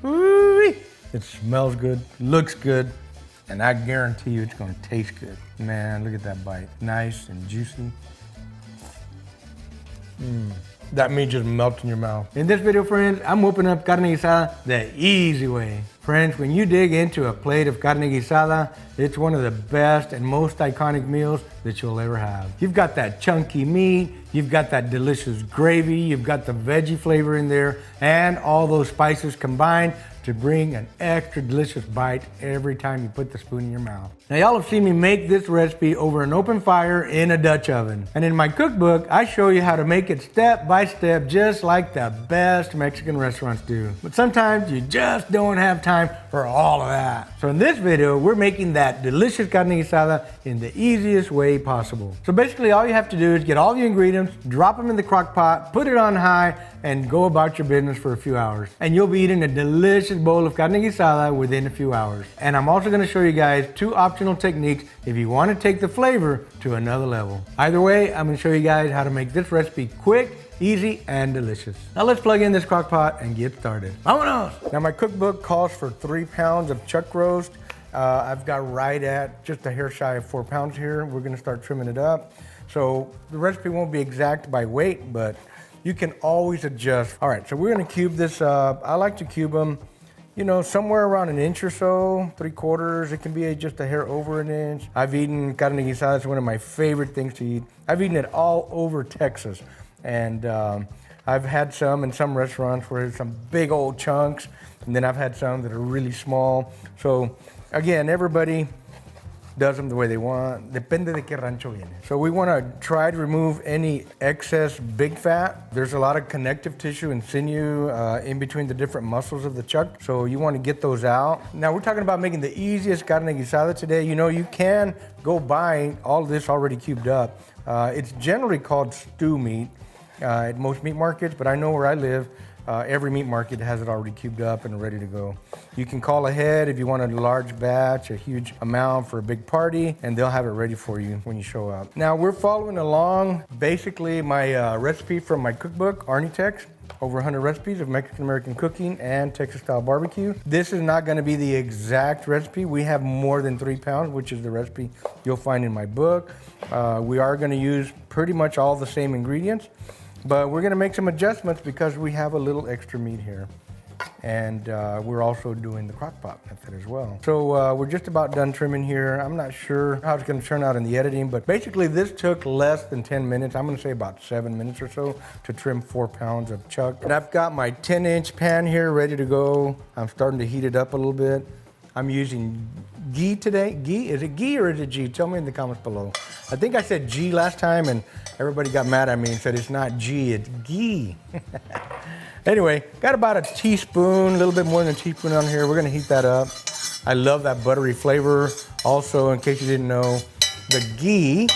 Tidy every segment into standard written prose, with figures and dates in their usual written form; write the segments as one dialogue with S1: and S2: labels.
S1: Woo-wee. It smells good, looks good, and I guarantee you it's gonna taste good. Man, look at that bite. Nice and juicy. That meat just melts in your mouth. In this video, friends, I'm whipping up carne guisada the easy way. Friends, when you dig into a plate of carne guisada, it's one of the best and most iconic meals that you'll ever have. You've got that chunky meat, you've got that delicious gravy, you've got the veggie flavor in there, and all those spices combined to bring an extra delicious bite every time you put the spoon in your mouth. Now y'all have seen me make this recipe over an open fire in a Dutch oven. And in my cookbook, I show you how to make it step by step, just like the best Mexican restaurants do. But sometimes you just don't have time for all of that. So in this video, we're making that delicious carne guisada in the easiest way possible. So basically all you have to do is get all the ingredients, drop them in the crock pot, put it on high, and go about your business for a few hours. And you'll be eating a delicious bowl of carne guisada within a few hours. And I'm also gonna show you guys 2 optional techniques if you wanna take the flavor to another level. Either way, I'm gonna show you guys how to make this recipe quick, easy, and delicious. Now let's plug in this crock pot and get started. Vámonos! Now my cookbook calls for 3 pounds of chuck roast. I've got right at just a hair shy of 4 pounds here. We're gonna start trimming it up. So the recipe won't be exact by weight, but you can always adjust. All right, so we're gonna cube this up. I like to cube them, you know, somewhere around 1 inch or so, 3/4. It can be just a hair over 1 inch. I've eaten carne guisada. It's one of my favorite things to eat. I've eaten it all over Texas. And I've had some in some restaurants where it's some big old chunks. And then I've had some that are really small. So again, everybody does them the way they want. Depende de qué rancho viene. So we want to try to remove any excess big fat. There's a lot of connective tissue and sinew in between the different muscles of the chuck. So you want to get those out. Now we're talking about making the easiest carne guisada today. You know, you can go buy all of this already cubed up. It's generally called stew meat at most meat markets, but I know where I live, every meat market has it already cubed up and ready to go. You can call ahead if you want a large batch, a huge amount for a big party, and they'll have it ready for you when you show up. Now we're following along basically my recipe from my cookbook, ArnieTex. Over 100 recipes of Mexican-American cooking and Texas-style barbecue. This is not gonna be the exact recipe. We have more than 3 pounds, which is the recipe you'll find in my book. We are gonna use pretty much all the same ingredients, but we're gonna make some adjustments because we have a little extra meat here. And we're also doing the crock pot method as well. So we're just about done trimming here. I'm not sure how it's gonna turn out in the editing, but basically this took less than 10 minutes. I'm gonna say about 7 minutes or so to trim 4 pounds of chuck. And I've got my 10-inch pan here ready to go. I'm starting to heat it up a little bit. I'm using ghee today. Ghee, is it ghee or is it G? Tell me in the comments below. I think I said G last time and everybody got mad at me and said it's not G, it's ghee. Anyway, got about a teaspoon, a little bit more than a teaspoon on here. We're gonna heat that up. I love that buttery flavor. Also, in case you didn't know, the ghee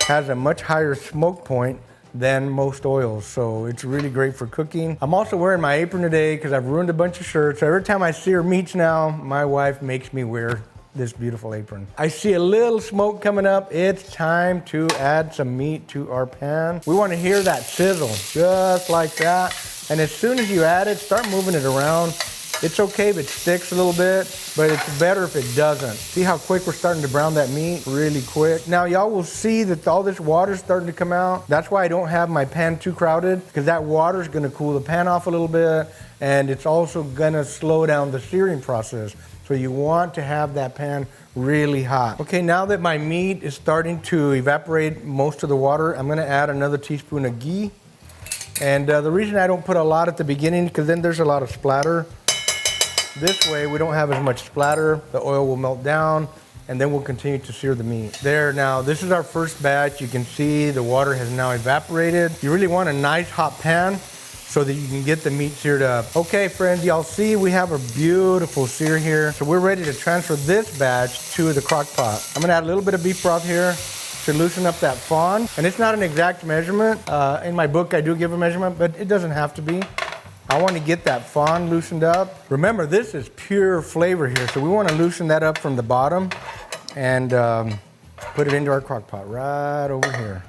S1: has a much higher smoke point than most oils, so it's really great for cooking. I'm also wearing my apron today because I've ruined a bunch of shirts. So every time I sear meats now, my wife makes me wear this beautiful apron. I see a little smoke coming up. It's time to add some meat to our pan. We want to hear that sizzle, just like that. And as soon as you add it, start moving it around. It's okay if it sticks a little bit, but it's better if it doesn't. See how quick we're starting to brown that meat? Really quick. Now y'all will see that all this water's starting to come out. That's why I don't have my pan too crowded, because that water's gonna cool the pan off a little bit, and it's also gonna slow down the searing process. So you want to have that pan really hot. Okay, now that my meat is starting to evaporate most of the water, I'm gonna add another teaspoon of ghee. And the reason I don't put a lot at the beginning, because then there's a lot of splatter. This way we don't have as much splatter, the oil will melt down, and then we'll continue to sear the meat. There, now this is our first batch. You can see the water has now evaporated. You really want a nice hot pan so that you can get the meat seared up. Okay friends, y'all see we have a beautiful sear here. So we're ready to transfer this batch to the crock pot. I'm gonna add a little bit of beef broth here to loosen up that fond. And it's not an exact measurement. In my book I do give a measurement, but it doesn't have to be. I want to get that fond loosened up. Remember, this is pure flavor here, so we want to loosen that up from the bottom and put it into our crock pot right over here.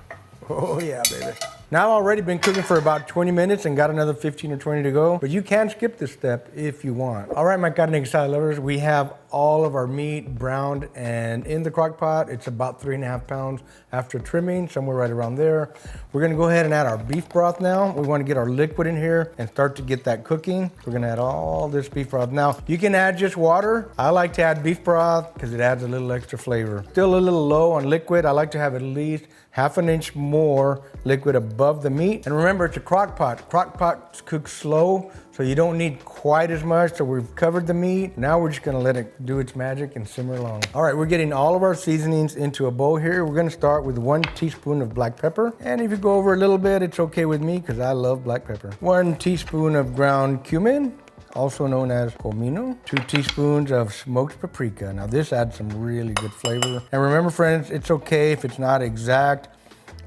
S1: Oh yeah, baby. Now I've already been cooking for about 20 minutes and got another 15 or 20 to go, but you can skip this step if you want. All right, my carne guisada lovers, we have all of our meat browned and in the crock pot. It's about 3.5 pounds after trimming, somewhere right around there. We're gonna go ahead and add our beef broth now. We wanna get our liquid in here and start to get that cooking. We're gonna add all this beef broth. Now, you can add just water. I like to add beef broth because it adds a little extra flavor. Still a little low on liquid. I like to have at least 1/2 inch more liquid above the meat. And remember, it's a crock pot. Crock pots cook slow, so you don't need quite as much. So we've covered the meat. Now we're just gonna let it do its magic and simmer along. All right, we're getting all of our seasonings into a bowl here. We're gonna start with 1 teaspoon of black pepper. And if you go over a little bit, it's okay with me because I love black pepper. 1 teaspoon of ground cumin, also known as comino. 2 teaspoons of smoked paprika. Now this adds some really good flavor. And remember friends, it's okay if it's not exact.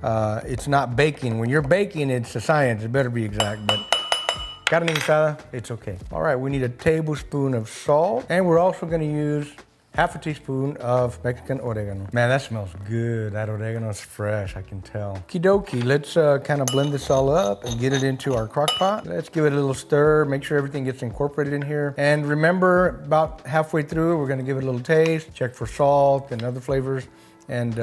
S1: It's not baking. When you're baking, it's a science. It better be exact, but carne guisada, it's okay. All right, we need a tablespoon of salt. And we're also gonna use 1/2 teaspoon of Mexican oregano. Man, that smells good. That oregano is fresh, I can tell. Okie dokie, let's kind of blend this all up and get it into our crock pot. Let's give it a little stir, make sure everything gets incorporated in here. And remember, about halfway through, we're gonna give it a little taste, check for salt and other flavors. And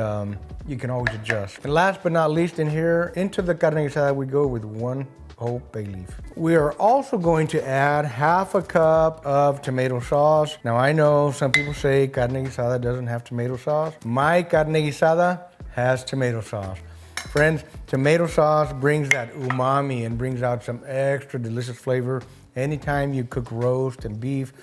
S1: you can always adjust. And last but not least in here, into the carne guisada, we go with 1 whole bay leaf. We are also going to add 1/2 cup of tomato sauce. Now I know some people say carne guisada doesn't have tomato sauce. My carne guisada has tomato sauce. Friends, tomato sauce brings that umami and brings out some extra delicious flavor. Anytime you cook roast and beef,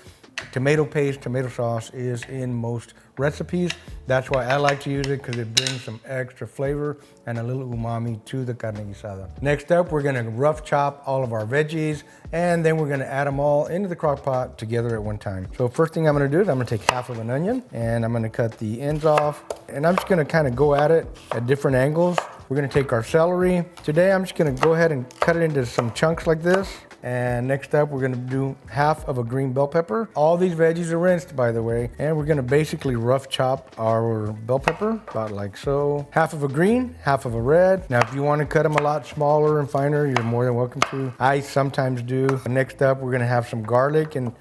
S1: tomato paste, tomato sauce is in most recipes. That's why I like to use it, because it brings some extra flavor and a little umami to the carne guisada. Next up, we're gonna rough chop all of our veggies, and then we're gonna add them all into the crock pot together at one time. So first thing I'm gonna do is I'm gonna take 1/2 of an onion, and I'm gonna cut the ends off, and I'm just gonna kind of go at it at different angles. We're gonna take our celery. Today, I'm just gonna go ahead and cut it into some chunks like this. And next up, we're gonna do 1/2 of a green bell pepper. All these veggies are rinsed, by the way. And we're gonna basically rough chop our bell pepper, about like so. 1/2 of a green, 1/2 of a red. Now, if you wanna cut them a lot smaller and finer, you're more than welcome to. I sometimes do. Next up, we're gonna have some garlic, and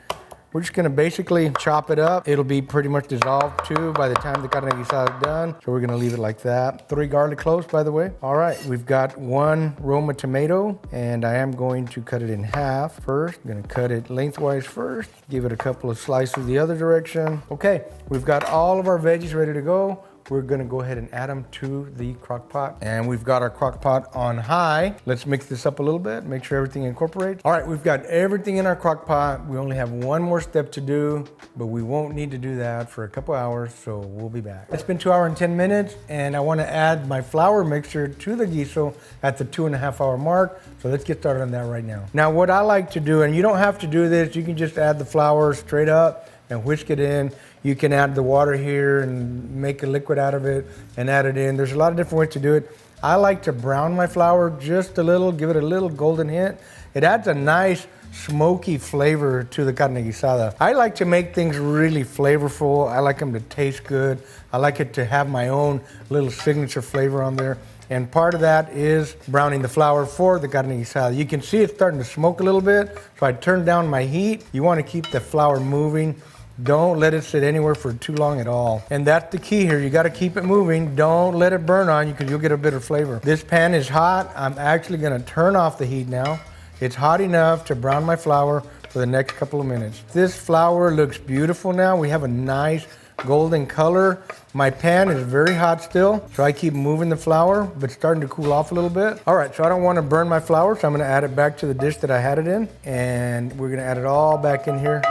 S1: we're just gonna basically chop it up. It'll be pretty much dissolved too by the time the carne guisada is done. So we're gonna leave it like that. 3 garlic cloves, by the way. All right, we've got 1 Roma tomato, and I am going to cut it in half first. I'm gonna cut it lengthwise first, give it a couple of slices the other direction. Okay, we've got all of our veggies ready to go. We're gonna go ahead and add them to the crock pot. And we've got our crock pot on high. Let's mix this up a little bit, make sure everything incorporates. All right, we've got everything in our crock pot. We only have 1 more step to do, but we won't need to do that for a couple hours, so we'll be back. It's been 2 hours and 10 minutes, and I wanna add my flour mixture to the guiso at the 2.5 hour mark. So let's get started on that right now. Now, what I like to do, and you don't have to do this, you can just add the flour straight up and whisk it in. You can add the water here and make a liquid out of it and add it in. There's a lot of different ways to do it. I like to brown my flour just a little, give it a little golden hint. It adds a nice smoky flavor to the carne guisada. I like to make things really flavorful. I like them to taste good. I like it to have my own little signature flavor on there. And part of that is browning the flour for the carne guisada. You can see it's starting to smoke a little bit, so I turned down my heat. You want to keep the flour moving. Don't let it sit anywhere for too long at all. And that's the key here. You got to keep it moving. Don't let it burn on you, because you'll get a bitter flavor. This pan is hot. I'm actually going to turn off the heat now. It's hot enough to brown my flour for the next couple of minutes. This flour looks beautiful now. We have a nice golden color. My pan is very hot still, so I keep moving the flour, but it's starting to cool off a little bit. All right, so I don't want to burn my flour, so I'm going to add it back to the dish that I had it in, and we're going to add it all back in here.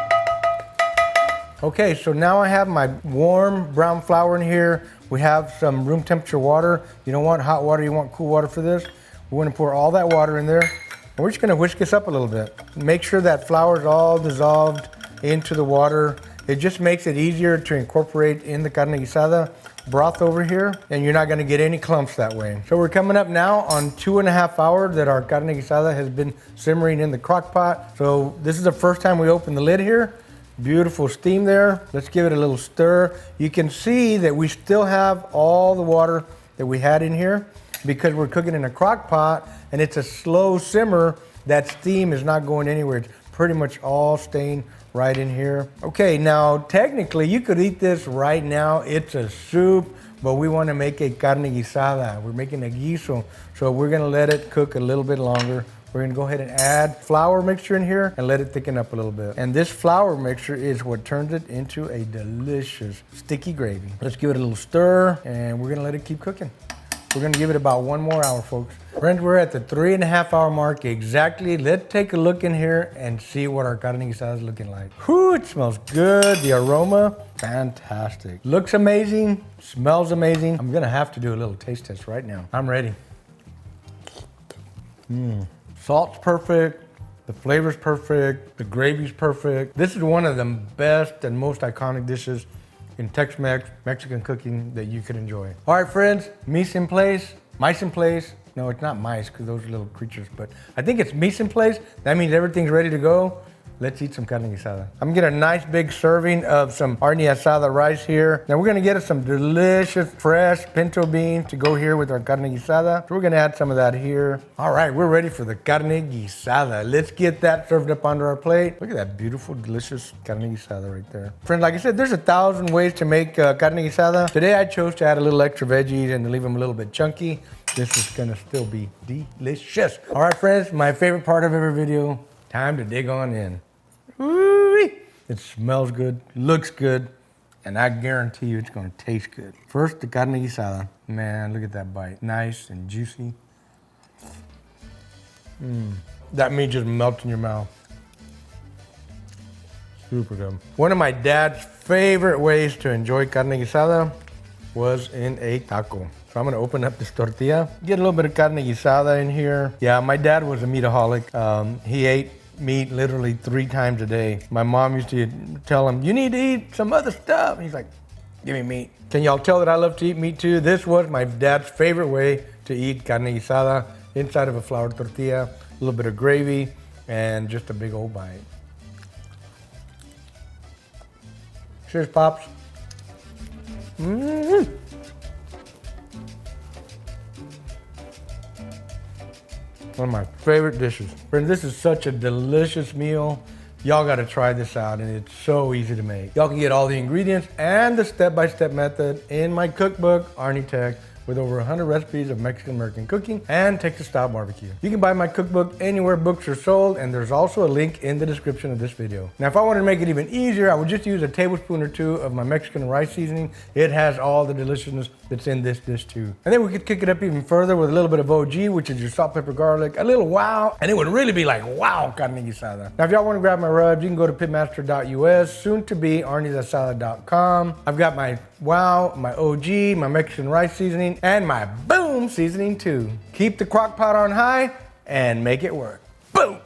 S1: Okay, so now I have my warm brown flour in here. We have some room temperature water. You don't want hot water, you want cool water for this. We're gonna pour all that water in there, and we're just gonna whisk this up a little bit. Make sure that flour is all dissolved into the water. It just makes it easier to incorporate in the carne guisada broth over here, and you're not gonna get any clumps that way. So we're coming up now on 2.5 hours that our carne guisada has been simmering in the crock pot. So this is the first time we open the lid here. Beautiful steam there. Let's give it a little stir. You can see that we still have all the water that we had in here. because we're cooking in a crock pot and it's a slow simmer, that steam is not going anywhere. It's pretty much all staying right in here. Okay, now technically you could eat this right now. It's a soup, but we want to make a carne guisada. We're making a guiso, so we're gonna let it cook a little bit longer. We're gonna go ahead and add flour mixture in here and let it thicken up a little bit. And this flour mixture is what turns it into a delicious sticky gravy. Let's give it a little stir and we're gonna let it keep cooking. We're gonna give it about 1 more hour, folks. Friends, we're at the 3.5 hour mark exactly. Let's take a look in here and see what our carne guisada is looking like. Whew, it smells good. The aroma, fantastic. Looks amazing, smells amazing. I'm gonna have to do a little taste test right now. I'm ready. Salt's perfect. The flavor's perfect. The gravy's perfect. This is one of the best and most iconic dishes in Tex-Mex, Mexican cooking that you could enjoy. All right, friends, mise en place, mice in place. No, it's not mice because those are little creatures, but I think it's mise en place. That means everything's ready to go. Let's eat some carne guisada. I'm gonna get a nice big serving of some Arnie Asada rice here. Now we're gonna get us some delicious fresh pinto beans to go here with our carne guisada. So we're gonna add some of that here. All right, we're ready for the carne guisada. Let's get that served up onto our plate. Look at that beautiful, delicious carne guisada right there. Friends, like I said, there's 1,000 ways to make carne guisada. Today I chose to add a little extra veggies and to leave them a little bit chunky. This is gonna still be delicious. All right, friends, my favorite part of every video, time to dig on in. Woo-wee. It smells good, looks good, and I guarantee you it's gonna taste good. First, the carne guisada. Man, look at that bite. Nice and juicy. That meat just melts in your mouth. Super good. One of my dad's favorite ways to enjoy carne guisada was in a taco. So I'm gonna open up this tortilla, get a little bit of carne guisada in here. Yeah, my dad was a meataholic. He ate meat literally 3 times a day. My mom used to tell him, you need to eat some other stuff. He's like, give me meat. Can y'all tell that I love to eat meat too? This was my dad's favorite way to eat carne guisada, inside of a flour tortilla, a little bit of gravy, and just a big old bite. Cheers, Pops. One of my favorite dishes. Friends, this is such a delicious meal. Y'all gotta try this out, and it's so easy to make. Y'all can get all the ingredients and the step-by-step method in my cookbook, ArnieTex, with over 100 recipes of Mexican-American cooking and Texas-style barbecue. You can buy my cookbook anywhere books are sold, and there's also a link in the description of this video. Now, if I wanted to make it even easier, I would just use a tablespoon or 2 of my Mexican rice seasoning. It has all the deliciousness that's in this dish too. And then we could kick it up even further with a little bit of OG, which is your salt, pepper, garlic, a little wow, and it would really be like wow carne guisada. Now, if y'all want to grab my rubs, you can go to pitmaster.us, soon to be arniesasada.com. I've got my wow, my OG, my Mexican rice seasoning, and my boom seasoning too. Keep the crock pot on high and make it work. Boom!